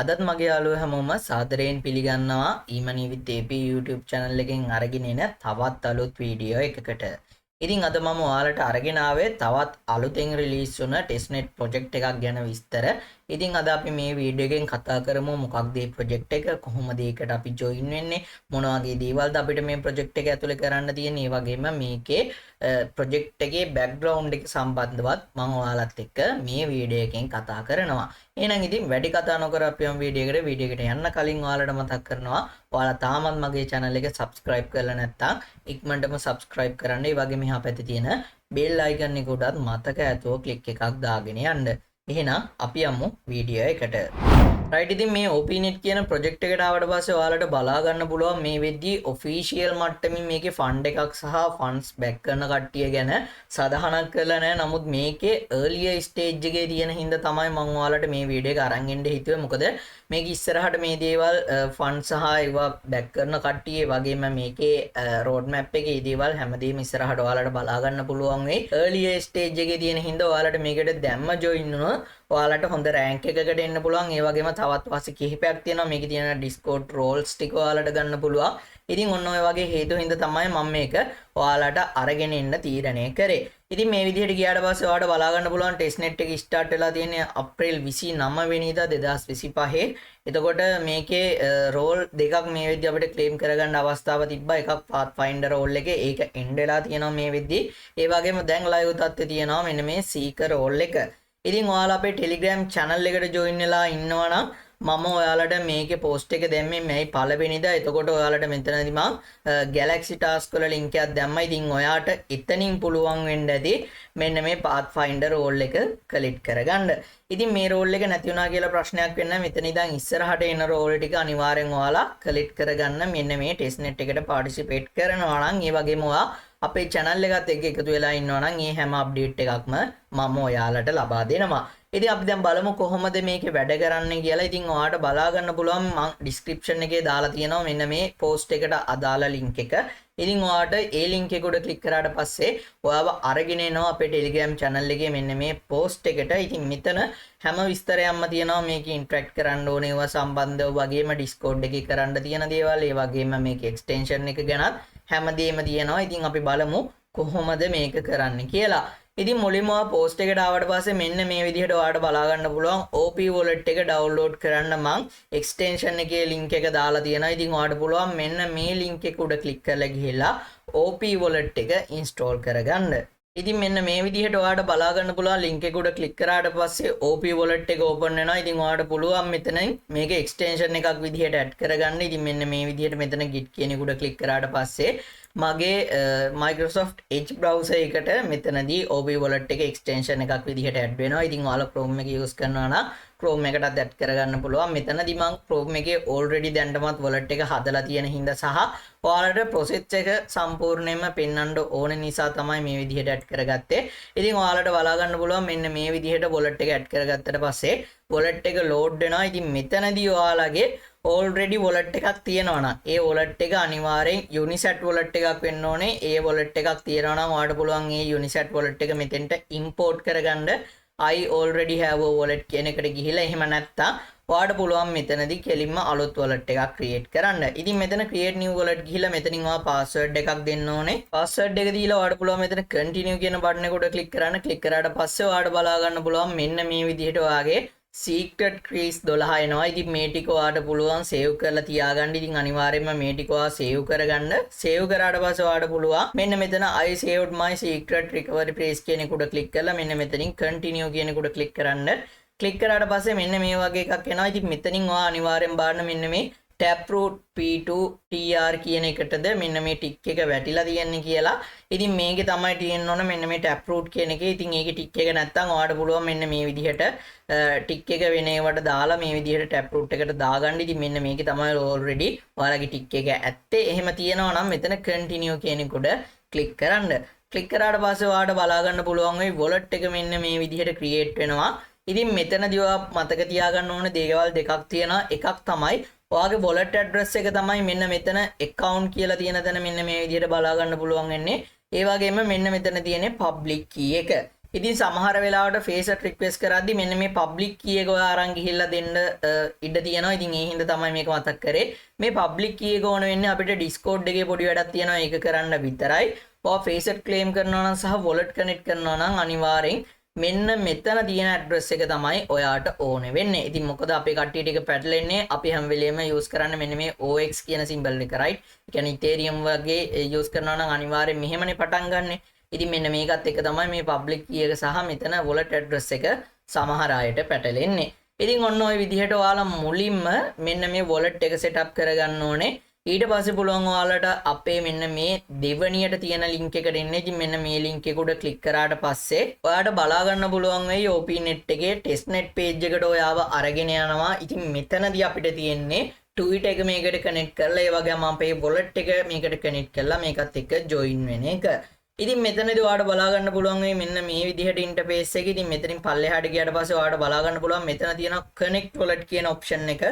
අදත් මගේ යාළුවෝ හැමෝම සාදරයෙන් පිළිගන්නවා ඊමනි with AP YouTube channel එකෙන් අරගෙන එන තවත් අලුත් වීඩියෝ එකකට. ඉතින් අද මම ඔයාලට අරගෙන ආවේ තවත් අලුතෙන් රිලීස් වුණ testnet project එකක් ගැන විස්තර. ඉතින් අද අපි මේ වීඩියෝ එකෙන් කතා කරමු මොකක්ද මේ project එක, කොහොමද ඒකට අපි join වෙන්නේ, මොන වගේ දේවල්ද අපිට මේ project එක ඇතුලේ කරන්න තියෙන්නේ, ඒ වගේම මේකේ project එකේ background එක සම්බන්ධවත් මම ඔයාලත් එක්ක මේ වීඩියෝ එකෙන් කතා කරනවා. එහෙනම් ඉතින් වැඩි කතා නොකර අපි යමු වීඩියෝ එකට යන්න කලින් ඔයාලට මතක් කරනවා ඔයාලා තාමත් මගේ channel එක subscribe කරලා නැත්නම් ඉක්මනටම subscribe කරන්න. ඒ වගේම එහා පැත්තේ තියෙන bell icon එක උඩත් මතක ඇතුව click එකක් දාගෙන යන්න. එහෙනම් අපි යමු වීඩියෝ එකට. right ඉතින් මේ OPNet කියන project එකට ආවට පස්සේ ඔයාලට බලා ගන්න පුළුවන් මේ වෙද්දී official මට්ටමින් මේකේ fund එකක් සහ funds back කරන කට්ටිය ගැන සදාහනක් කරලා නැහැ. නමුත් මේකේ earlier stage එකේ තියෙන හින්දා තමයි මම ඔයාලට මේ වීඩියෝ එක අරන් එන්න හිතුවේ. මොකද මේක ඉස්සරහට මේ දේවල් fund සහ ඒවා back කරන කට්ටිය වගේම මේකේ road map එකේ මේ දේවල් හැමදේම ඉස්සරහට ඔයාලට බලා ගන්න පුළුවන් වෙයි. earlier stage එකේ තියෙන හින්දා ඔයාලට මේකට දැම්ම join වුණොත් ඔයාලට හොඳ රෑන්ක් එකකට එන්න පුළුවන්. ඒ වගේම තවත් වාසි කිහිපයක් තියෙනවා. මේකේ තියෙන Discord roles ටික ඔයාලට ගන්න පුළුවන්. ඉතින් ඔන්න ඔය වගේ හේතු හින්දා තමයි මම මේක ඔයාලට අරගෙන එන්න තීරණය කරේ. ඉතින් මේ විදිහට ගියාට පස්සේ ඔයාලට බලා ගන්න පුළුවන් testnet එක start වෙලා තියෙන්නේ අප්‍රේල් 29 වෙනිදා 2025. එතකොට මේකේ role දෙකක් මේ වෙද්දී අපිට claim කරගන්න අවස්ථාව තිබ්බා. එකක් pathfinder role එකේ ඒක end වෙලා තියෙනවා මේ වෙද්දී. ඒ වගේම දැන් live තත්ත්වයේ තියෙනවා මෙන්න මේ seeker role එක. ඉතින් ඔයාලා අපේ Telegram channel එකට join වෙලා ඉන්නවා නම් මම ඔයාලට මේකේ post එක දැම්මේ මේ පළවෙනිදා. එතකොට ඔයාලට මෙතනදී මම Galaxy task වල link එකක් දැම්මා. ඉතින් ඔයාට එතනින් පුළුවන් වෙන්න ඇති මෙන්න මේ Pathfinder role එක collect කරගන්න. ඉතින් මේ role එක නැති වුණා කියලා ප්‍රශ්නයක් වෙන්නේ නැහැ. මෙතන ඉඳන් ඉස්සරහට එන role ටික අනිවාර්යෙන් ඔයාලා collect කරගන්න. මෙන්න මේ testnet එකට participate කරනවා නම් ඒ වගේම ඔයා අපේ channel එකත් එක්ක එකතු වෙලා ඉන්නවා නම් මේ හැම update එකක්ම මම ඔයාලට ලබා දෙනවා. ඉතින් අපි දැන් බලමු කොහොමද මේකේ වැඩ කරන්නේ කියලා. ඉතින් ඔයාලට බලා ගන්න පුළුවන් මම description එකේ දාලා තියෙනවා මෙන්න මේ post එකට අදාළ link එක. ඉතින් ඔයාලට ඒ link එක උඩ click කරාට පස්සේ ඔයාව අරගෙන එනවා අපේ Telegram channel එකේ මෙන්න මේ post එකට. ඉතින් මෙතන හැම විස්තරයක්ම තියෙනවා මේකේ interact කරන්න ඕනේ ඒවා සම්බන්ධව වගේම Discord එකේ කරන්න තියෙන දේවල් ඒ වගේම මේකේ extension එක ගැනත් හැමදේම තියෙනවා. ඉතින් අපි බලමු කොහොමද මේක කරන්න කියලා. ඉතින් මුලින්ම post එකට ආවට පස්සේ මෙන්න මේ විදිහට ඔයාලට බලා ගන්න පුළුවන් OP wallet එක download කරන්න මම extension එකේ link එක දාලා තියෙනවා. ඉතින් ඔයාලට පුළුවන් මෙන්න මේ link එක උඩ click කරලා ගිහිල්ලා OP wallet එක install කරගන්න. ඉතින් මෙන්න මේ විදිහට ඔයාලට බලා ගන්න පුළුවන් link එක උඩ click කරාට පස්සේ OP wallet එක open වෙනවා. ඉතින් ඔයාලට පුළුවන් මෙතනින් මේක extension එකක් විදිහට add කරගන්න. ඉතින් මෙන්න මේ විදිහට මෙතන git කියන එක උඩ click කරාට පස්සේ මගේ Microsoft Edge browser එකට මෙතනදී OP wallet එක extension එකක් විදිහට add වෙනවා. ඉතින් ඔයාලා Chrome එක use කරනවා නම් Chrome එකටත් add කරගන්න පුළුවන්. මෙතනදී මම Chrome එකේ already දැන්ටමත් wallet එක හදලා තියෙන හින්දා සහ ඔයාලට process එක සම්පූර්ණයෙන්ම පෙන්වන්න ඕන නිසා තමයි මේ විදිහට add කරගත්තේ. ඉතින් ඔයාලට බලා ගන්න පුළුවන් මෙන්න මේ විදිහට wallet එක add කරගත්තට පස්සේ wallet එක load වෙනවා. ඉතින් මෙතනදී ඔයාලගේ already wallet එකක් තියෙනවා නම් ඒ wallet එක අනිවාර්යෙන් Unisat wallet එකක් වෙන්න ඕනේ. ඒ wallet එකක් තියෙනවා නම් ඔයාලට පුළුවන් ඒ Unisat wallet එක මෙතෙන්ට import කරගන්න. I already have a wallet කියන එකට ගිහිල්ලා එහෙම නැත්තම් ඔයාලට පුළුවන් මෙතනදී කෙලින්ම අලුත් wallet එකක් create කරන්න. ඉතින් මෙතන create new wallet ගිහිල්ලා මෙතනින් ඔයා password එකක් දෙන්න ඕනේ. password එක දීලා ඔයාලට පුළුවන් මෙතන continue කියන button එක උඩ click කරන්න. click කරාට පස්සේ ඔයාලට බලා ගන්න පුළුවන් මෙන්න මේ විදිහට ඔයාගේ secret keys 12 එනවා. ඉතින් මේ ටික ඔයාලට පුළුවන් save කරලා තියාගන්න. ඉතින් අනිවාර්යයෙන්ම මේ ටික ඔයා save කරගන්න. save කරාට පස්සේ ඔයාලට පුළුවන් මෙන්න මෙතන I saved my secret recovery phrase කියන එක උඩ click කරලා මෙන්න මෙතනින් continue කියන එක උඩ click කරන්න. click කරාට පස්සේ මෙන්න මේ වගේ එකක් එනවා. ඉතින් මෙතනින් ඔයා අනිවාර්යෙන් බලන්න මෙන්න මේ taproot p2 tr කියන එකටද මෙන්න මේ ටික් එක වැටිලා තියෙන්නේ කියලා. ඉතින් මේකේ තමයි තියෙන්න ඕන මෙන්න මේ taproot කියන එකේ. ඉතින් ඒකේ ටික් එක නැත්තම් ඔයාලට පුළුවන් මෙන්න මේ විදිහට ටික් එක වෙන ඒවට දාලා මේ විදිහට taproot එකට දාගන්න. ඉතින් මෙන්න මේකේ තමයි already ඔයාලගේ ටික් එක ඇත්තේ. එහෙම තියෙනවා නම් මෙතන continue කියන එක උඩ click කරන්න. click කරාට පස්සේ ඔයාලට බලා ගන්න පුළුවන් වෙයි wallet එක මෙන්න මේ විදිහට create වෙනවා. ඉතින් මෙතනදී ඔයා මතක තියාගන්න ඕන දේවල් දෙකක් තියෙනවා. එකක් තමයි ඔයාගේ wallet address එක තමයි මෙන්න මෙතන account කියලා තියෙන තැන මෙන්න මේ විදිහට බලා ගන්න පුළුවන් වෙන්නේ. ඒ වගේම මෙන්න මෙතන තියෙන public key එක. ඉතින් සමහර වෙලාවට ෆේසට් රික්වෙස්ට් කරද්දි මෙන්න මේ පබ්ලික් කී එක ඔයා අරන් ගිහිල්ලා දෙන්න ඉඩ තියෙනවා. ඉතින් ඒ හින්දා තමයි මේක මතක් කරේ. මේ පබ්ලික් කී එක ඕන වෙන්නේ අපිට Discord එකේ පොඩි වැඩක් තියෙනවා. ඒක කරන්න විතරයි. ඔයා ෆේසට් ක්ලේම් කරනවා නම් සහ wallet connect කරනවා නම් අනිවාර්යෙන් මෙන්න මෙතන තියෙන ඇඩ්‍රස් එක තමයි ඔයාට ඕනේ වෙන්නේ. ඉතින් මොකද අපේ කට්ටිය ටික පැටලෙන්නේ අපි හැම වෙලෙම යූස් කරන්නේ මෙන්න මේ OX කියන සිම්බල් එක right. ඒ කියන්නේ Ethereum වගේ යූස් කරනවා නම් අනිවාර්යෙන් මෙහෙමනේ පටන් ගන්නෙ. ඉතින් මෙන්න මේකත් එක තමයි මේ public key එක සහ මෙතන wallet address එක සමහර අයට පැටලෙන්නේ. ඉතින් ඔන්න ඔය විදිහට ඔයාලා මුලින්ම මෙන්න මේ wallet එක setup කරගන්න ඕනේ. ඊට පස්සේ පුළුවන් ඔයාලට අපේ මෙන්න මේ දෙවණියට තියෙන link එකට එන්න. ඉතින් මෙන්න මේ link එක උඩ click කරාට පස්සේ ඔයාලට බලා ගන්න පුළුවන් වෙයි OPNet එකේ testnet page එකට ඔයාව අරගෙන යනවා. ඉතින් මෙතනදී අපිට තියෙන්නේ tweet එක මේකට connect කරලා ඒ වගේම අපේ wallet එක මේකට connect කරලා මේකත් එක්ක join වෙන එක. ඉතින් මෙතනදී ඔයාලට බලා ගන්න පුළුවන් වෙයි මෙන්න මේ විදිහට interface එක. ඉතින් මෙතනින් පල්ලෙහාට ගියාට පස්සේ ඔයාලට බලා ගන්න පුළුවන් මෙතන තියෙන connect wallet කියන option එක.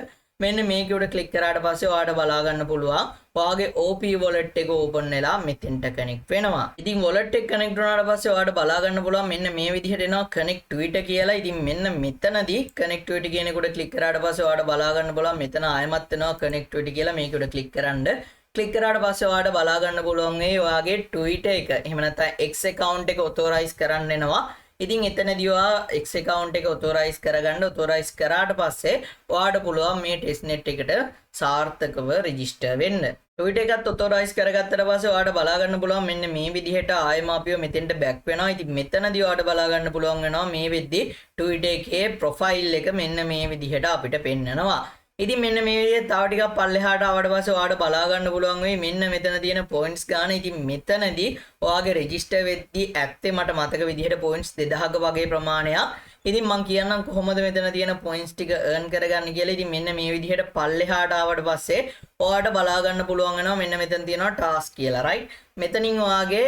මෙන්න මේක උඩ ක්ලික් කරාට පස්සේ ඔයාලට බලා ගන්න පුළුවන් ඔයාගේ OP wallet එක open වෙලා මෙතෙන්ට connect වෙනවා. ඉතින් wallet එක connect වුණාට පස්සේ ඔයාලට බලා ගන්න පුළුවන් මෙන්න මේ විදිහට එනවා connect Twitter කියලා. ඉතින් මෙන්න මෙතනදී connect Twitter කියන එක උඩ ක්ලික් කරාට පස්සේ ඔයාලට බලා ගන්න පුළුවන් මෙතන ආයෙමත් එනවා connect Twitter කියලා. මේක උඩ ක්ලික් කරන්න. ක්ලික් කරාට පස්සේ ඔයාලට බලා ගන්න පුළුවන් මේ ඔයාගේ Twitter එක එහෙම නැත්නම් X account එක authorize කරන්න එනවා. ඉතින් එතනදී ඔයා X account එක authorize කරගන්න. authorize කරාට පස්සේ ඔයාට පුළුවන් මේ testnet එකට සාර්ථකව register වෙන්න. Twitter එකත් authorize කරගත්තට පස්සේ ඔයාට බලා ගන්න පුළුවන් මෙන්න මේ විදිහට ආයෙම අපිව මෙතෙන්ට back වෙනවා. ඉතින් මෙතනදී ඔයාට බලා ගන්න පුළුවන් වෙනවා මේ වෙද්දි Twitter එකේ profile එක මෙන්න මේ විදිහට අපිට පෙන්නනවා. ඉතින් මෙන්න මේ විදිහට තව ටිකක් පල්ලෙහාට ආවට පස්සේ ඔයාලට බලා ගන්න පුළුවන් වෙයි මෙන්න මෙතන තියෙන points ගන්න. ඉතින් මෙතනදී ඔයාගේ register වෙද්දී ඇත්තේ මට මතක විදිහට points 2000ක වගේ ප්‍රමාණයක්. ඉතින් මම කියන්නම් කොහොමද මෙතන තියෙන points ටික earn කරගන්න කියලා. ඉතින් මෙන්න මේ විදිහට පල්ලෙහාට ආවට පස්සේ ඔයාලට බලා ගන්න පුළුවන් වෙනවා මෙන්න මෙතන තියෙනවා task කියලා right. මෙතනින් ඔයාගේ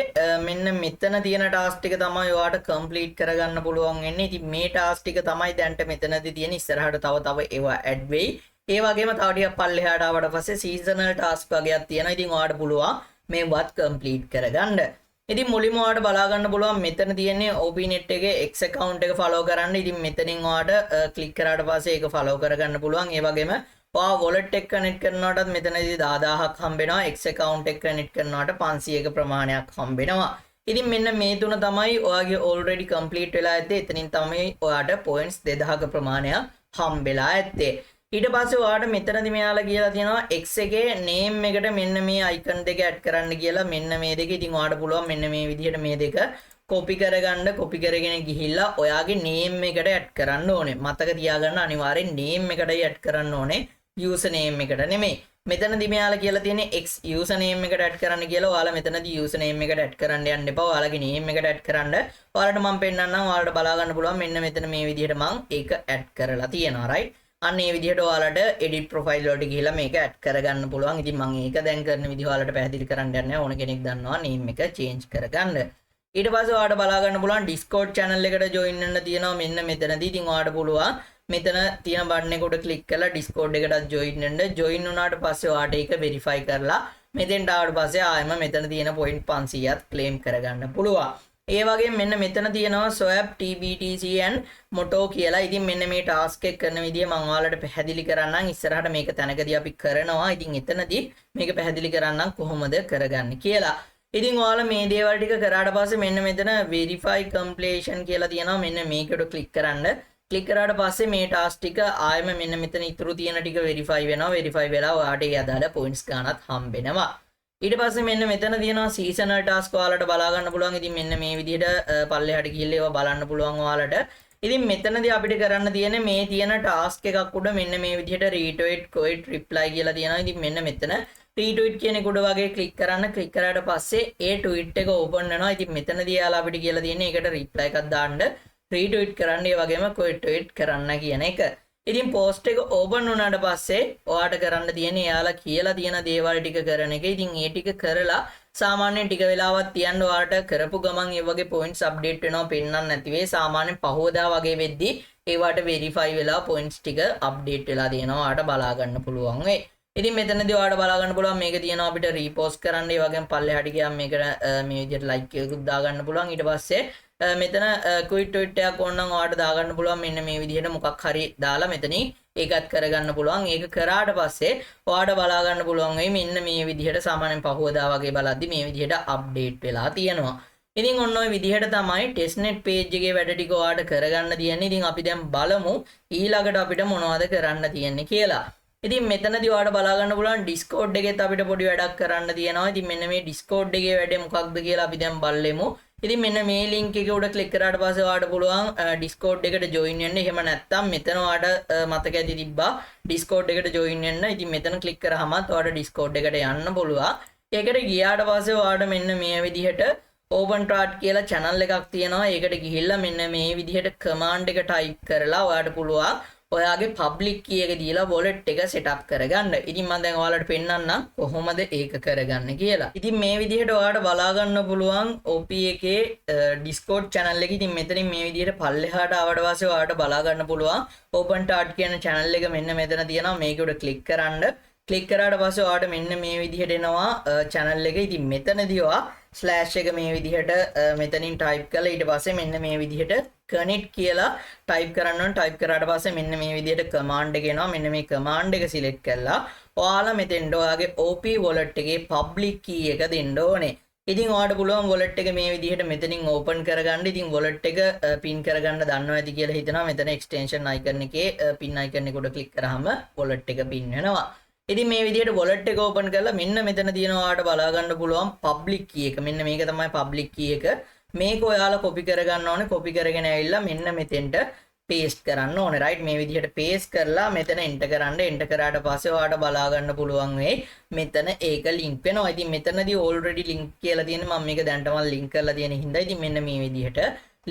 මෙන්න මෙතන තියෙන task ටික තමයි ඔයාලට complete කරගන්න පුළුවන් වෙන්නේ. ඉතින් මේ task ටික තමයි දැන්ට මෙතනදී තියෙන. ඉස්සරහට තව ඒවා add වෙයි. ඒ වගේම තව ටිකක් පල්ලෙහාට ආවට පස්සේ seasonal task වගේක් තියෙනවා. ඉතින් ඔයාලට පුළුවන් මේවත් complete කරගන්න. ඉතින් මුලින්ම ඔයාලට බලා ගන්න පුළුවන් මෙතන තියෙන්නේ OPNet එකේ X account එක follow කරන්න. ඉතින් මෙතනින් ඔයාලට click කරාට පස්සේ ඒක follow කරගන්න පුළුවන්. ඒ වගේම ඔයා wallet එක connect කරනකොටත් මෙතනදී 10000ක් හම්බ වෙනවා. X account එක connect කරනකොට 500ක ප්‍රමාණයක් හම්බ වෙනවා. ඉතින් මෙන්න මේ තුන තමයි ඔයාගේ already complete වෙලා ඇත්තේ. එතනින් තමයි ඔයාට points 2000ක ප්‍රමාණයක් හම්බෙලා ඇත්තේ. ඊට පස්සේ ඔයාලට මෙතනදී මෙයාලා කියලා තියෙනවා X එකේ name එකට මෙන්න මේ icon දෙක add කරන්න කියලා. මෙන්න මේ දෙක. ඉතින් ඔයාලට පුළුවන් මෙන්න මේ විදිහට මේ දෙක copy කරගන්න. copy කරගෙන ගිහිල්ලා ඔයාගේ name එකට add කරන්න ඕනේ. මතක තියාගන්න අනිවාර්යෙන් name එකටයි add කරන්න ඕනේ. user name එකට නෙමෙයි. මෙතනදී මෙයාලා කියලා තියෙන්නේ X user name එකට add කරන්න කියලා. ඔයාලා මෙතනදී user name එකට add කරන්න යන්න එපා. ඔයාලගේ name එකට add කරන්න. ඔයාලට මම පෙන්නන්නම්. ඔයාලට බලා ගන්න පුළුවන් මෙන්න මෙතන මේ විදිහට මම ඒක add කරලා තියෙනවා right. අන්න ඒ විදිහට ඔයාලට edit profile වලට ගිහිල්ලා මේක add කරගන්න පුළුවන්. ඉතින් මම ඒක දැන් කරන විදිහ ඔයාලට පැහැදිලි කරන්න යන්නේ ඕන කෙනෙක් දන්නවා name එක change කරගන්න. ඊට පස්සේ ඔයාලට බලා ගන්න පුළුවන් Discord channel එකට join වෙන්න තියෙනවා මෙන්න මෙතනදී. ඉතින් ඔයාලට පුළුවන් මෙතන තියෙන button එක උඩ click කරලා Discord එකටත් join වෙන්න. join වුණාට පස්සේ ඔයාලට ඒක verify කරලා මෙතෙන්ට ආවට පස්සේ ආයෙම මෙතන තියෙන point 500ක් claim කරගන්න පුළුවන්. ඒ වගේම මෙන්න මෙතන තියෙනවා swap TBTC and moto කියලා. ඉතින් මෙන්න මේ task එක කරන විදිය මම ඔයාලට පැහැදිලි කරන්නම්. ඉස්සරහට මේක තැනකදී අපි කරනවා. ඉතින් එතනදී මේක පැහැදිලි කරන්නම් කොහොමද කරගන්නේ කියලා. ඉතින් ඔයාලා මේ දේවල් ටික කරාට පස්සේ මෙන්න මෙතන verify completion කියලා තියෙනවා. මෙන්න මේකට click කරන්න. click කරාට පස්සේ මේ task ටික ආයෙම මෙන්න මෙතන ඉතුරු තියෙන ටික verify වෙනවා. verify වෙලා ඔයාලට ඒ අදාළ points ගන්නත් හම්බෙනවා. ඊට පස්සේ මෙන්න මෙතන තියෙනවා seasonal task ඔයාලට බලා ගන්න පුළුවන්. ඉතින් මෙන්න මේ විදිහට පල්ලෙහාට ගිහිල්ලා ඒවා බලන්න පුළුවන් ඔයාලට. ඉතින් මෙතනදී අපිට කරන්න තියෙන්නේ මේ තියෙන task එකක් උඩ මෙන්න මේ විදිහට retweet quote reply කියලා තියෙනවා. ඉතින් මෙන්න මෙතන retweet කියන එක උඩ වගේ click කරන්න. click කරාට පස්සේ ඒ tweet එක open වෙනවා. ඉතින් මෙතනදී යාලා අපිට කියලා තියෙන්නේ ඒකට reply එකක් දාන්න, retweet කරන්න, ඒ වගේම quote tweet කරන්න කියන එක. ඉතින් post එක open වුණාට පස්සේ ඔයාට කරන්න තියෙන්නේ යාලා කියලා තියෙන දේවල් ටික කරන එක. ඉතින් ඒ ටික කරලා සාමාන්‍යයෙන් ටික වෙලාවක් තියන්න ඔයාට කරපු ගමන් ඒ වගේ points update වෙනවා පෙන්නන්න නැති වෙයි. සාමාන්‍යයෙන් පහවදා වගේ වෙද්දී ඒවට verify වෙලා points ටික update වෙලා තියෙනවා. ඔයාට බලා ගන්න පුළුවන් වෙයි. ඉතින් මෙතනදී ඔයාලට බලා ගන්න පුළුවන් මේක තියෙනවා අපිට repost කරන්න. ඒ වගේම පල්ලෙහාට ගියාම මේකට මේ විදිහට like එකකුත් දා ගන්න පුළුවන්. ඊට පස්සේ මෙතන ක්වික් ට්වීට් එකක් ඕනනම් ඔයාලට දාගන්න පුළුවන් මෙන්න මේ විදිහට මොකක් හරි දාලා මෙතනින් ඒකත් කරගන්න පුළුවන්. ඒක කරාට පස්සේ ඔයාලට බලා ගන්න පුළුවන් වෙයි මෙන්න මේ විදිහට සාමාන්‍යයෙන් පහුවදා වගේ බලද්දි මේ විදිහට අප්ඩේට් වෙලා තියෙනවා. ඉතින් ඔන්න ඔය විදිහට තමයි testnet page එකේ වැඩ ටික ඔයාලට කරගන්න තියෙන්නේ. ඉතින් අපි දැන් බලමු ඊළඟට අපිට මොනවද කරන්න තියෙන්නේ කියලා. ඉතින් මෙතනදී ඔයාලට බලා ගන්න පුළුවන් Discord එකෙත් අපිට පොඩි වැඩක් කරන්න තියෙනවා. ඉතින් මෙන්න මේ Discord එකේ වැඩේ මොකක්ද කියලා අපි දැන් බලමු. ඉතින් මෙන්න මේ link එක උඩ click කරාට පස්සේ ඔයාලට පුළුවන් Discord එකට join වෙන්න. එහෙම නැත්නම් මෙතන ඔයාලට මතක ඇති තිබ්බා Discord එකට join වෙන්න. ඉතින් මෙතන click කරාමත් ඔයාලට Discord එකට යන්න පුළුවන්. ඒකට ගියාට පස්සේ ඔයාලට මෙන්න මේ විදිහට open start කියලා channel එකක් තියෙනවා. ඒකට ගිහිල්ලා මෙන්න මේ විදිහට command එක type කරලා ඔයාලට පුළුවන් ඔයාගේ public key එක දීලා wallet එක setup කරගන්න. ඉතින් මම දැන් ඔයාලට පෙන්නන්නම් කොහොමද ඒක කරගන්නේ කියලා. ඉතින් මේ විදිහට ඔයාලට බලා ගන්න පුළුවන් OP එකේ Discord channel එක. ඉතින් මෙතනින් මේ විදිහට පල්ලෙහාට ආවට පස්සේ ඔයාලට බලා ගන්න පුළුවන් open start කියන channel එක මෙන්න මෙතන තියෙනවා. මේක උඩ click කරන්න. click කරාට පස්සේ ඔයාලට මෙන්න මේ විදිහට එනවා channel එක. ඉතින් මෙතනදී ඔයා ස්ලෑෂ් එක මේ විදිහට මෙතනින් type කරලා ඊට පස්සේ මෙන්න මේ විදිහට connect කියලා type කරන්න ඕන. type කරාට පස්සේ මෙන්න මේ විදිහට command එක එනවා. මෙන්න මේ command එක select කරලා ඔයාලා මෙතෙන්ට ඔයාගේ OP wallet එකේ public key එක දෙන්න ඕනේ. ඉතින් ඔයාලට පුළුවන් wallet එක මේ විදිහට මෙතනින් open කරගන්න. ඉතින් wallet එක pin කරගන්න දන්නවා ඇති කියලා හිතනවා. මෙතන extension icon එකේ pin icon එක උඩ click කරාම wallet එක pin වෙනවා. ඉතින් මේ විදිහට wallet එක open කරලා මෙන්න මෙතන තියෙනවා ඔයාලට බලා ගන්න පුළුවන් public key එක. මෙන්න මේක තමයි public key එක. මේක ඔයාලා copy කරගන්න ඕනේ. copy කරගෙන ඇවිල්ලා මෙන්න මෙතෙන්ට paste කරන්න ඕනේ. right මේ විදිහට paste කරලා මෙතන enter කරන්න. enter කරාට පස්සේ ඔයාලට බලා ගන්න පුළුවන් වෙයි මෙතන ඒක link වෙනවා. ඉතින් මෙතනදී already link කියලා තියෙන්නේ. මම මේක දැන්ටම link කරලා තියෙන හින්දා ඉතින් මෙන්න මේ විදිහට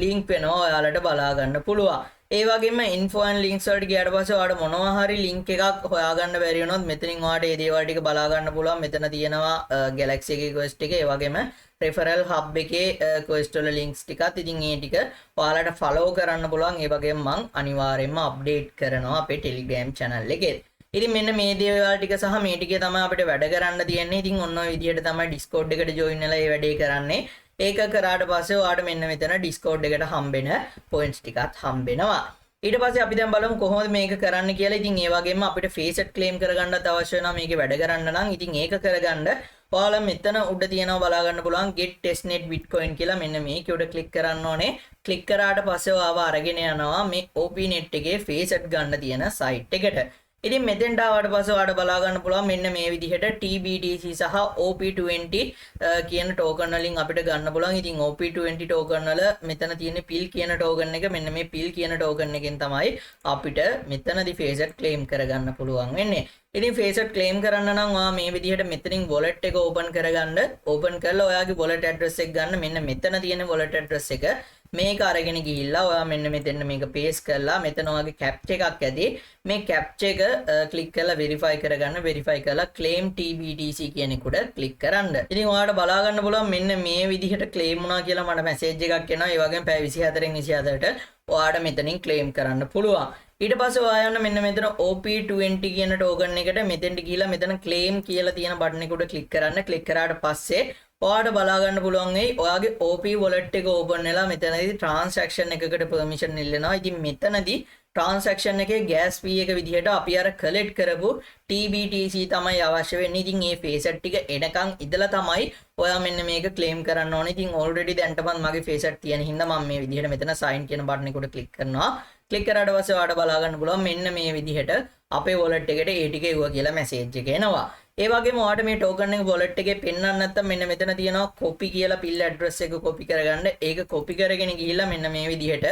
link වෙනවා. ඔයාලට බලා ගන්න පුළුවන්. ඒ වගේම info and links වලට ගියාට පස්සේ ඔයාලට මොනවා හරි link එකක් හොයාගන්න බැරි වුණොත් මෙතනින් ඔයාලට මේ දේවල් ටික බලා ගන්න පුළුවන්. මෙතන තියෙනවා Galaxy එකේ quest එක. ඒ වගේම referral hub එකේ quest වල links ටිකත් ඉතින් ඒ ටික ඔයාලට follow කරන්න පුළුවන්. ඒ වගේම මම අනිවාර්යයෙන්ම update කරනවා අපේ Telegram channel එකේ. ඉතින් මෙන්න මේ දේවල් ටික සහ මේ ටිකේ තමයි අපිට වැඩ කරන්න තියෙන්නේ. ඉතින් ඔන්න ඔය විදිහට තමයි Discord එකට join වෙලා මේ වැඩේ කරන්නේ. ඒක කරාට පස්සේ ඔයාලට මෙන්න මෙතන Discord එකට හම්බෙන points ටිකත් හම්බෙනවා. ඊට පස්සේ අපි දැන් බලමු කොහොමද මේක කරන්න කියලා. ඉතින් ඒ වගේම අපිට facet claim කරගන්නත් අවශ්‍ය වෙනවා මේකේ වැඩ කරන්න නම්. ඉතින් ඒක කරගන්න ඔයාලා මෙතන උඩ තියෙනවා බලා ගන්න පුළුවන් get testnet bitcoin කියලා. මෙන්න මේක උඩ click කරන්න ඕනේ. click කරාට පස්සේ ඔයාව අරගෙන යනවා මේ OPNet එකේ facet ගන්න තියෙන site එකට. ඉතින් මෙතෙන්ට ආවට පස්සේ ඔයාලට බලා ගන්න පුළුවන් මෙන්න මේ විදිහට TBTC සහ OP20 කියන token වලින් අපිට ගන්න පුළුවන්. ඉතින් OP20 token වල මෙතන තියෙන PIL කියන token එක මෙන්න මේ PIL කියන token එකෙන් තමයි අපිට මෙතනදී facet claim කරගන්න පුළුවන් වෙන්නේ. ඉතින් facet claim කරන්න නම් ඔයා මේ විදිහට මෙතනින් wallet එක open කරගන්න. open කරලා ඔයාගේ wallet address එක ගන්න. මෙන්න මෙතන තියෙන wallet address එක මේක අරගෙන ගිහිල්ලා ඔයා මෙන්න මෙතන මේක paste කරලා මෙතන ඔයාගේ captcha එකක් ඇති. මේ captcha එක click කරලා verify කරගන්න. verify කරලා claim TBTC කියන එක උඩ click කරන්න. ඉතින් ඔයාලට බලා ගන්න පුළුවන් මෙන්න මේ විදිහට claim වුණා කියලා මට message එකක් එනවා. ඒ වගේම පැය 24න් 24ට ඔයාලට මෙතනින් claim කරන්න පුළුවන්. ඊට පස්සේ ඔයා යන්න මෙන්න මෙතන OP20 කියන token එකට මෙතෙන්ට ගිහිල්ලා මෙතන claim කියලා තියෙන button එක උඩ click කරන්න. click කරාට පස්සේ ඔයාලට බලා ගන්න පුළුවන් වෙයි ඔයාගේ OP wallet එක open වෙලා මෙතනදී transaction එකකට permission ඉල්ලනවා. ඉතින් මෙතනදී transaction එකේ gas fee එක විදිහට අපි අර collect කරපු TBTC තමයි අවශ්‍ය වෙන්නේ. ඉතින් මේ facet ටික එනකන් ඉඳලා තමයි ඔයා මෙන්න මේක claim කරන්න ඕනේ. ඉතින් already දැන්ටමත් මගේ facet තියෙන හින්දා මම මේ විදිහට මෙතන sign කියන button එක උඩ click කරනවා. click කරාට පස්සේ ඔයාලට බලා ගන්න පුළුවන් මෙන්න මේ විදිහට අපේ wallet එකට ඒ ටික එවුවා කියලා message එක එනවා. ඒ වගේම ඔයාලට මේ token එක wallet එකේ පෙන්නන්න නැත්නම් මෙන්න මෙතන තියෙනවා copy කියලා PIL address එක copy කරගන්න. ඒක copy කරගෙන ගිහිල්ලා මෙන්න මේ විදිහට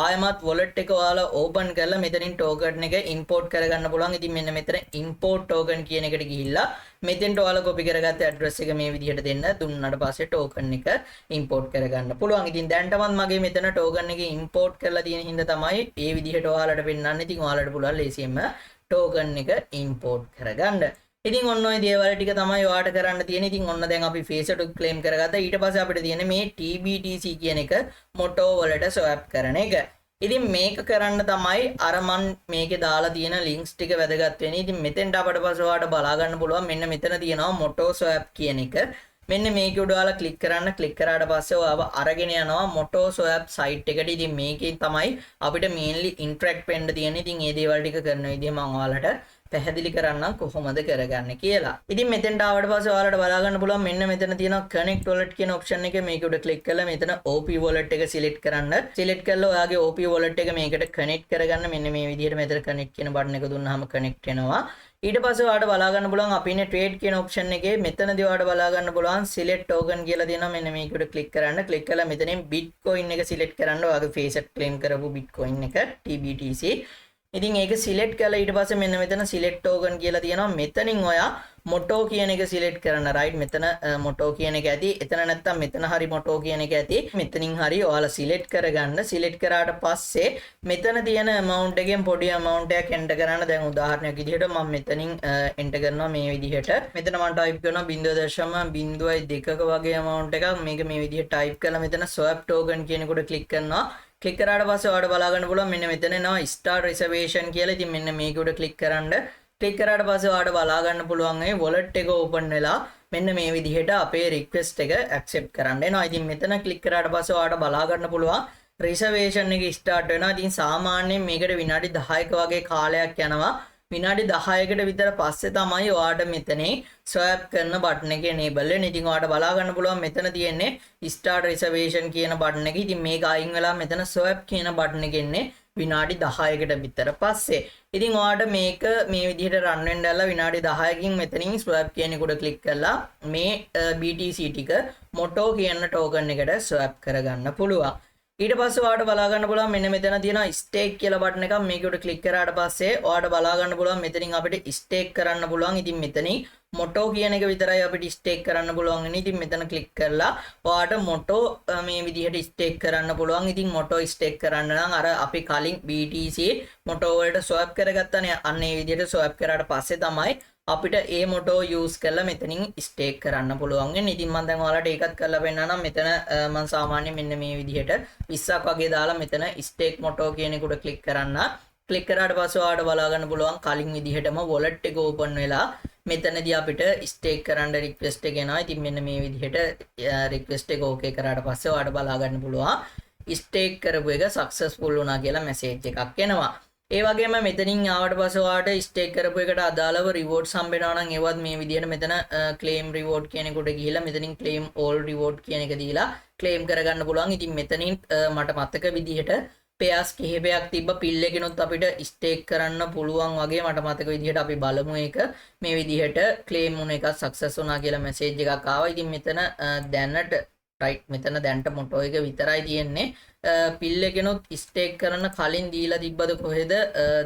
ආයමත් wallet එක ඔයාලා open කරලා මෙතනින් token එක import කරගන්න පුළුවන්. ඉතින් මෙන්න මෙතන import token කියන එකට ගිහිල්ලා මෙතෙන්ට ඔයාලා copy කරගත්ත address එක මේ විදිහට දෙන්න. දුන්නාට පස්සේ token එක import කරගන්න පුළුවන්. ඉතින් දැන්ටමත් මගේ මෙතන token එක import කරලා තියෙන හින්දා තමයි මේ විදිහට ඔයාලට පෙන්නන්නේ. ඉතින් ඔයාලට පුළුවන් ලේසියෙන්ම token එක import කරගන්න. ඉතින් ඔන්න ඔය දේවල් ටික තමයි ඔයාලට කරන්න තියෙන්නේ. ඉතින් ඔන්න දැන් අපි facet claim කරගත්තා. ඊට පස්සේ අපිට තියෙන්නේ මේ TBTC කියන එක Moto වලට swap කරන එක. ඉතින් මේක කරන්න තමයි අර මන් මේකේ දාලා තියෙන links ටික වැදගත් වෙන්නේ. ඉතින් මෙතෙන්ට අපිට පස්සේ ඔයාලට බලා ගන්න පුළුවන් මෙන්න මෙතන තියෙනවා Moto swap කියන එක. මෙන්න මේක උඩ ඔයාලා ක්ලික් කරන්න. ක්ලික් කරාට පස්සේ ඔයාව අරගෙන යනවා Moto Swap site එකට. ඉතින් මේකෙන් තමයි අපිට mainly interact වෙන්න තියෙන්නේ. ඉතින් මේ දේවල් ටික කරන විදිහ මම ඔයාලට පැහැදිලි කරන්නම් කොහොමද කරගන්නේ කියලා. ඉතින් මෙතෙන්ට ආවට පස්සේ ඔයාලට බලා ගන්න පුළුවන් මෙන්න මෙතන තියෙනවා connect wallet කියන option එක. මේක උඩ ක්ලික් කරලා මෙතන OP wallet එක select කරන්න. select කරලා ඔයාගේ OP wallet එක මේකට connect කරගන්න. මෙන්න මේ විදිහට මෙතන connect කියන button එක දුන්නාම connect වෙනවා. ඊට පස්සේ ඔයාලට බලා ගන්න පුළුවන් අපි ඉන්නේ trade කියන option එකේ. මෙතනදී ඔයාලට බලා ගන්න පුළුවන් select token කියලා දෙනවා. මෙන්න මේක උඩ ක්ලික් කරන්න. ක්ලික් කළා මෙතනින් bitcoin එක select කරන්න. ඔයාගේ facet claim කරපු bitcoin එක TBTC. ඉතින් ඒක select කළා ඊට පස්සේ මෙන්න මෙතන select token කියලා තියෙනවා. මෙතනින් ඔයා Moto කියන එක select කරන්න. right මෙතන Moto කියන එක ඇති. එතන නැත්තම් මෙතන හරි Moto කියන එක ඇති. මෙතනින් හරි ඔයාලා select කරගන්න. select කරාට පස්සේ මෙතන තියෙන amount එකෙන් පොඩි amount එකක් enter කරන්න. දැන් උදාහරණයක් විදිහට මම මෙතනින් enter කරනවා මේ විදිහට. මෙතන මම type කරනවා 0.02ක වගේ amount එකක්. මේක මේ විදිහට type කරලා මෙතන swap token කියන එකට click කරනවා. ක්ලික් කරාට පස්සේ ඔයාලට බලා ගන්න පුළුවන් මෙන්න මෙතන එනවා start reservation කියලා. ඉතින් මෙන්න මේක උඩ ක්ලික් කරන්න. ක්ලික් කරාට පස්සේ ඔයාලට බලා ගන්න පුළුවන් මේ wallet එක open වෙලා මෙන්න මේ විදිහට අපේ request එක accept කරන්න එනවා. ඉතින් මෙතන ක්ලික් කරාට පස්සේ ඔයාලට බලා ගන්න පුළුවන් reservation එක start වෙනවා. ඉතින් සාමාන්‍යයෙන් මේකට විනාඩි 10ක වගේ කාලයක් යනවා. විනාඩි 10කට විතර පස්සේ තමයි ඔයාට මෙතනේ swap කරන button එක enable වෙන්නේ. ඉතින් ඔයාට බලා ගන්න පුළුවන් මෙතන තියෙන්නේ start reservation කියන button එක. ඉතින් මේක අයින් වෙලා මෙතන swap කියන button එක එන්නේ විනාඩි 10කට විතර පස්සේ. ඉතින් ඔයාට මේක මේ විදිහට run වෙන්න ඇල්ලා විනාඩි 10කින් මෙතනින් swap කියන එකට click කරලා මේ BTC ටික Moto කියන token එකට swap කරගන්න පුළුවන්. ඊට පස්සේ ඔයාලට බලා ගන්න පුළුවන් මෙන්න මෙතන තියෙනවා stake කියලා බටන් එකක්. මේක උඩ ක්ලික් කරාට පස්සේ ඔයාලට බලා ගන්න පුළුවන් මෙතනින් අපිට stake කරන්න පුළුවන්. ඉතින් මෙතනින් Moto කියන එක විතරයි අපිට stake කරන්න පුළුවන් වෙන්නේ. ඉතින් මෙතන ක්ලික් කරලා ඔයාලට Moto මේ විදිහට stake කරන්න පුළුවන්. ඉතින් Moto stake කරන්න නම් අර අපි කලින් BTC Moto වලට swap කරගත්තානේ. අන්න ඒ විදිහට swap කරාට පස්සේ තමයි අපිට ඒ Moto use කරලා මෙතනින් stake කරන්න පුළුවන් වෙන්නේ. ඉතින් මම දැන් ඔයාලට ඒකත් කරලා පෙන්නන්නම්. මෙතන මම සාමාන්‍යයෙන් මෙන්න මේ විදිහට 20ක් වගේ දාලා මෙතන stake Moto කියන එකට click කරන්න. click කරාට පස්සේ ඔයාලට බලා ගන්න පුළුවන් කලින් විදිහටම wallet එක open වෙලා මෙතනදී අපිට stake කරන්න request එක එනවා. ඉතින් මෙන්න මේ විදිහට request එක okay කරාට පස්සේ ඔයාලට බලා ගන්න පුළුවන් stake කරපු එක successful වුණා කියලා message එකක් එනවා. ඒ වගේම මෙතනින් ආවට පස්සේ ඔයාලට ස්ටේක් කරපු එකට අදාළව රිවෝඩ්ස් හම්බ වෙනවා නම් ඒවත් මේ විදිහට මෙතන claim reward කියන එකට ගිහිල්ලා මෙතනින් claim all reward කියන එක දීලා claim කරගන්න පුළුවන්. ඉතින් මෙතනින් මට මතක විදිහට pairs කිහිපයක් තිබ්බ පිල් එකනොත් අපිට ස්ටේක් කරන්න පුළුවන් වගේ මට මතක විදිහට අපි බලමු ඒක. මේ විදිහට claim වුණ එකක් success වුණා කියලා message එකක් ආවා. ඉතින් මෙතන දැනට right මෙතන දැන්ට Moto එක විතරයි තියෙන්නේ. පිල් එකනොත් ස්ටේක් කරන්න කලින් දීලා තිබ්බද කොහෙද?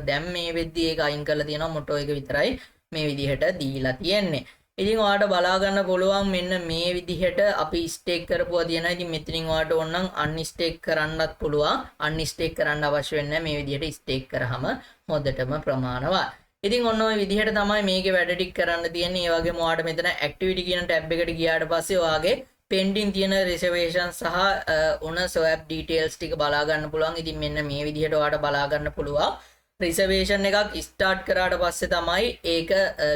දැන් මේ වෙද්දි ඒක අයින් කරලා තියෙනවා. Moto එක විතරයි මේ විදිහට දීලා තියෙන්නේ. ඉතින් ඔයාලට බලා ගන්න පුළුවන් මෙන්න මේ විදිහට අපි ස්ටේක් කරපුවා තියෙනවා. ඉතින් මෙතනින් ඔයාලට ඕන නම් අන්ස්ටේක් කරන්නත් පුළුවන්. අන්ස්ටේක් කරන්න අවශ්‍ය වෙන්නේ නැහැ. මේ විදිහට ස්ටේක් කරාම හොඳටම ප්‍රමාණවත්. ඉතින් ඔන්න ඔය විදිහට තමයි මේකේ වැඩ ටික කරන්න තියෙන්නේ. ඒ වගේම ඔයාලට මෙතන activity කියන tab එකට ගියාට පස්සේ ඔයාගේ pending තියෙන reservation සහ උන swap details ටික බලා ගන්න පුළුවන්. ඉතින් මෙන්න මේ විදිහට ඔයාලට බලා ගන්න පුළුවන්. reservation එකක් start කරාට පස්සේ තමයි ඒක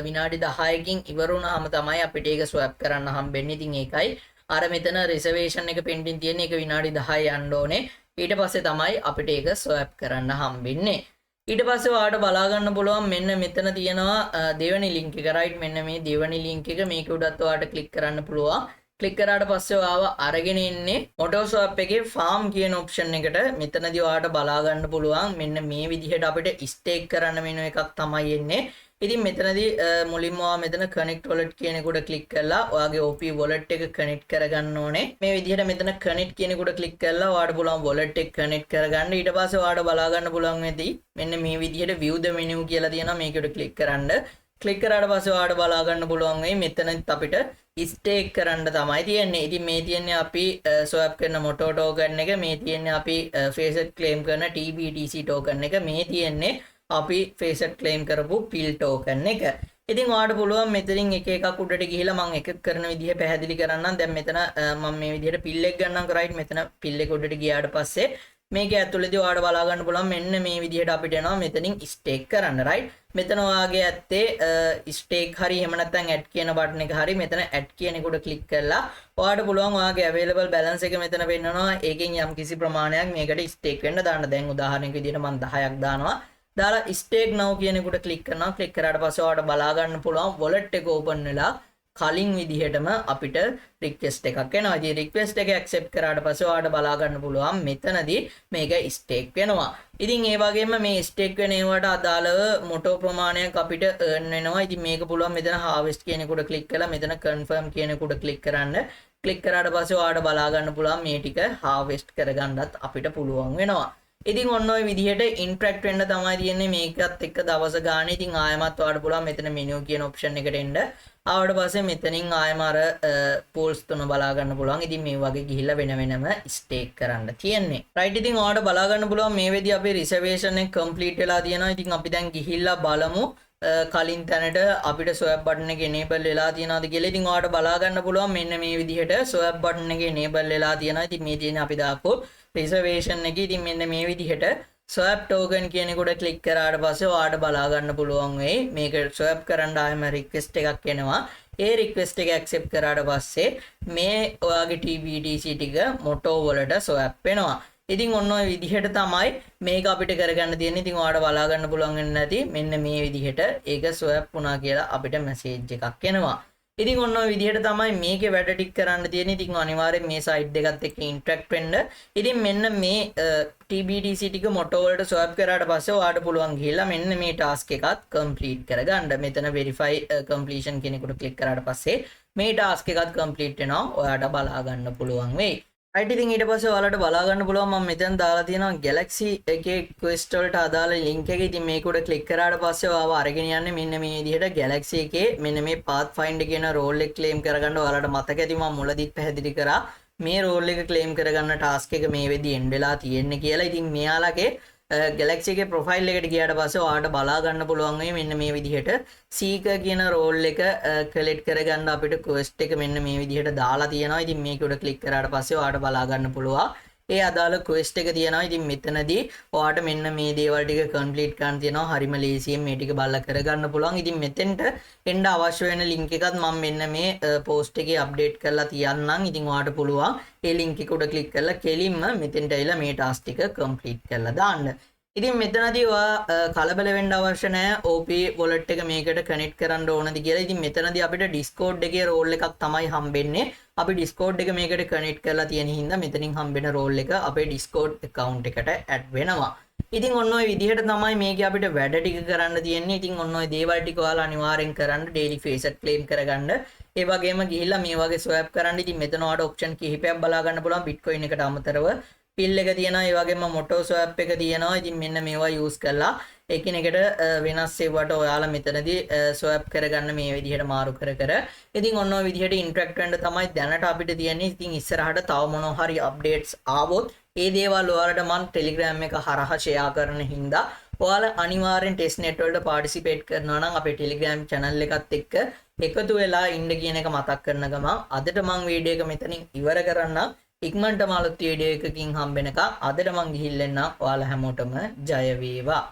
විනාඩි 10කින් ඉවර වුණාම තමයි අපිට ඒක swap කරන්න හම්බෙන්නේ. ඉතින් ඒකයි අර මෙතන reservation එක pending තියෙන එක විනාඩි 10 යන්න ඕනේ. ඊට පස්සේ තමයි අපිට ඒක swap කරන්න හම්බෙන්නේ. ඊට පස්සේ ඔයාලට බලා ගන්න පුළුවන් මෙන්න මෙතන තියෙනවා දෙවෙනි link එක. right මෙන්න මේ දෙවෙනි link එක මේක උඩත් ඔයාලට click කරන්න පුළුවන්. ක්ලික් කරාට පස්සේ ඔයාව අරගෙන ඉන්නේ Moto Swap එකේ farm කියන option එකට. මෙතනදී ඔයාලට බලා ගන්න පුළුවන් මෙන්න මේ විදිහට අපිට stake කරන්න වෙන එකක් තමයි එන්නේ. ඉතින් මෙතනදී මුලින්ම ඔයා මෙතන connect wallet කියන එකට click කරලා ඔයාගේ OP wallet එක connect කරගන්න ඕනේ. මේ විදිහට මෙතන connect කියන එකට click කරලා ඔයාලට පුළුවන් wallet එක connect කරගන්න. ඊට පස්සේ ඔයාලට බලා ගන්න පුළුවන් වෙදී මෙන්න මේ විදිහට view the menu කියලා තියෙනවා. මේකට click කරන්න. ක්ලික් කරාට පස්සේ ඔයාලට බලා ගන්න පුළුවන් වෙයි මෙතනත් අපිට ස්ටේක් කරන්න තමයි තියෙන්නේ. ඉතින් මේ තියෙන්නේ අපි swap කරන Moto token එක, මේ තියෙන්නේ අපි facet claim කරන TBTC token එක, මේ තියෙන්නේ අපි facet claim කරපු PIL token එක. ඉතින් ඔයාලට පුළුවන් මෙතනින් එක එකක් උඩට ගිහිලා මම එක කරන විදිහ පැහැදිලි කරන්නම්. දැන් මෙතන මම මේ විදිහට PIL එක ගන්නම් right. මෙතන PIL එක උඩට ගියාට පස්සේ මේක ඇතුළේදී ඔයාලට බලා ගන්න පුළුවන් මෙන්න මේ විදිහට අපිට එනවා මෙතනින් ස්ටේක් කරන්න right මෙතන ඔයාගේ ඇත්තේ ස්ටේක් හරි එහෙම නැත්නම් ඇඩ් කියන බටන් එක හරි මෙතන ඇඩ් කියන එකට ක්ලික් කරලා ඔයාලට පුළුවන් ඔයාගේ available balance එක මෙතන පෙන්නනවා ඒකෙන් යම් කිසි ප්‍රමාණයක් මේකට ස්ටේක් වෙන්න දාන්න දැන් උදාහරණයක් විදිහට මම 10ක් දානවා දාලා ස්ටේක් now කියන එකට ක්ලික් කරනවා ක්ලික් කරාට පස්සේ ඔයාලට බලා ගන්න පුළුවන් wallet එක open වෙලා කලින් විදිහටම අපිට රික්වෙස්ට් එකක් එනවා. ඉතින් රික්වෙස්ට් එක ඇක්සෙප්ට් කරාට පස්සේ ඔයාලට බලා ගන්න පුළුවන් මෙතනදී මේක ස්ටේක් වෙනවා. ඉතින් ඒ වගේම මේ ස්ටේක් වෙන ඒවාට අදාළව මොටෝ ප්‍රමාණයක් අපිට earn වෙනවා. ඉතින් මේක පුළුවන් මෙතන harvest කියන එකට ක්ලික් කරලා මෙතන confirm කියන එකට ක්ලික් කරන්න. ක්ලික් කරාට පස්සේ ඔයාලට බලා ගන්න පුළුවන් මේ ටික harvest කරගන්නත් අපිට පුළුවන් වෙනවා. ඉතින් ඔන්න ඔය විදිහට ඉන්ටරැක්ට් වෙන්න තමයි තියෙන්නේ මේකත් එක්ක දවස ගානේ. ඉතින් ආයෙමත් ඔයාලට පුළුවන් මෙතන menu කියන option එකට එන්න. ආවට පස්සේ මෙතනින් ආයෙම අර pools තුන බලා ගන්න පුළුවන්. ඉතින් මේ වගේ ගිහිල්ලා වෙන වෙනම stake කරන්න තියෙන්නේ. right ඉතින් ඔයාලට බලා ගන්න පුළුවන් මේ වෙදී අපේ reservation එක complete වෙලා තියෙනවා. ඉතින් අපි දැන් ගිහිල්ලා බලමු කලින් තැනට අපිට swap button එක enable වෙලා තියෙනවද කියලා. ඉතින් ඔයාලට බලා ගන්න පුළුවන් මෙන්න මේ විදිහට swap button එක enable වෙලා තියෙනවා. ඉතින් මේ තියෙන අපි දාපු reservation එක. ඉතින් මෙන්න මේ විදිහට swap token කියන එකට ක්ලික් කරාට පස්සේ ඔයාලට බලා ගන්න පුළුවන් වෙයි මේක swap කරන්න ආයෙම request එකක් එනවා. ඒ request එක accept කරාට පස්සේ මේ ඔයාගේ TBTC ටික Moto වලට swap වෙනවා. ඉතින් ඔන්න ඔය විදිහට තමයි මේක අපිට කරගන්න තියෙන්නේ. ඉතින් ඔයාලට බලා ගන්න පුළුවන් වෙන්නේ නැති මෙන්න මේ විදිහට ඒක swap වුණා කියලා අපිට message එකක් එනවා. ඉතින් ඔන්න ඔය විදිහට තමයි මේකේ වැඩ ටික කරන්න තියෙන්නේ. ඉතින් අනිවාර්යෙන් මේ සයිඩ් එකත් එක්ක ඉන්ටරැක්ට් වෙන්න. ඉතින් මෙන්න මේ TBTC ටික Moto වලට swap කරාට පස්සේ ඔයාලට පුළුවන් ගිහිල්ලා මෙන්න මේ task එකත් complete කරගන්න. මෙතන verify completion කියන එකට click කරාට පස්සේ මේ task එකත් complete වෙනවා. ඔයාලට බලා ගන්න පුළුවන් වෙයි. right ඉතින් ඊට පස්සේ ඔයාලට බලා ගන්න පුළුවන් මම මෙතන දාලා තියෙනවා Galaxy එකේ quest වලට අදාළ link එක. ඉතින් මේක උඩ click කරාට පස්සේ ඔයාව අරගෙන යන්නේ මෙන්න මේ විදිහට Galaxy එකේ මෙන්න මේ Pathfinder කියන role එක claim කරගන්න. ඔයාලට මතක ඇති මම මුලදීත් පැහැදිලි කරා මේ role එක claim කරගන්න task එක මේ වෙදී end වෙලා තියෙන්නේ කියලා. ඉතින් මෙයාලගේ Galaxy එකේ profile එකට ගියාට පස්සේ ඔයාලට බලා ගන්න පුළුවන් වෙයි මෙන්න මේ විදිහට seeker කියන role එක collect කරගන්න අපිට quest එක මෙන්න මේ විදිහට දාලා තියෙනවා. ඉතින් මේක උඩ click කරාට පස්සේ ඔයාලට බලා ගන්න පුළුවන් ඒ අදාළ quest එක තියෙනවා. ඉතින් මෙතනදී ඔයාලට මෙන්න මේ දේවල් ටික complete කරන්න තියෙනවා. හරිම ලේසියෙන් මේ ටික බලලා කරගන්න පුළුවන්. ඉතින් මෙතෙන්ට එන්න අවශ්‍ය වෙන link එකත් මම මෙන්න මේ post එකේ update කරලා තියන්නම්. ඉතින් ඔයාලට පුළුවන් ඒ link එක උඩ click කරලා කෙලින්ම මෙතෙන්ට ඇවිල්ලා මේ task ටික complete කරලා දාන්න. ඉතින් මෙතනදී ඔයා කලබල වෙන්න අවශ්‍ය නැහැ. OP wallet එක මේකට connect කරන්න ඕනද කියලා. ඉතින් මෙතනදී අපිට Discord එකේ role එකක් තමයි හම්බෙන්නේ. අපි Discord එක මේකට connect කරලා තියෙන හින්දා මෙතනින් හම්බෙන role එක අපේ Discord account එකට add වෙනවා. ඉතින් ඔන්න ඔය විදිහට තමයි මේකේ අපිට වැඩ ටික කරන්න තියෙන්නේ. ඉතින් ඔන්න ඔය දේවල් ටික ඔයාලා අනිවාර්යෙන් කරන්න daily facet claim කරගන්න. ඒ වගේම ගිහිල්ලා මේ වගේ swap කරන්න. ඉතින් මෙතන ඔයාලට option කිහිපයක් බලා ගන්න පුළුවන් Bitcoin එකට අමතරව පිල් එක තියෙනවා. ඒ වගේම Moto swap එක තියෙනවා. ඉතින් මෙන්න මේවා use කරලා එකිනෙකට වෙනස් ඒවට ඔයාලා මෙතනදී swap කරගන්න මේ විදිහට මාරු කර කර. ඉතින් ඔන්න ඔය විදිහට interact වෙන්න තමයි දැනට අපිට තියෙන්නේ. ඉතින් ඉස්සරහට තව මොනවා හරි updates ආවොත් ඒ දේවල් ඔයාලට මම Telegram එක හරහා share කරන හින්දා ඔයාලා අනිවාර්යෙන් testnet වලට participate කරනවා නම් අපේ Telegram channel එකත් එක්ක එකතු වෙලා ඉන්න කියන එක මතක් කරන ගමන් අදට මම වීඩියෝ එක මෙතනින් ඉවර කරන්නම්. ඉක්මනටම අලුත් වීඩියෝ එකකින් හම්බෙනකම් අදට මං ගිහිල්ලා එන්න. ඔයාලා හැමෝටම ජය වේවා.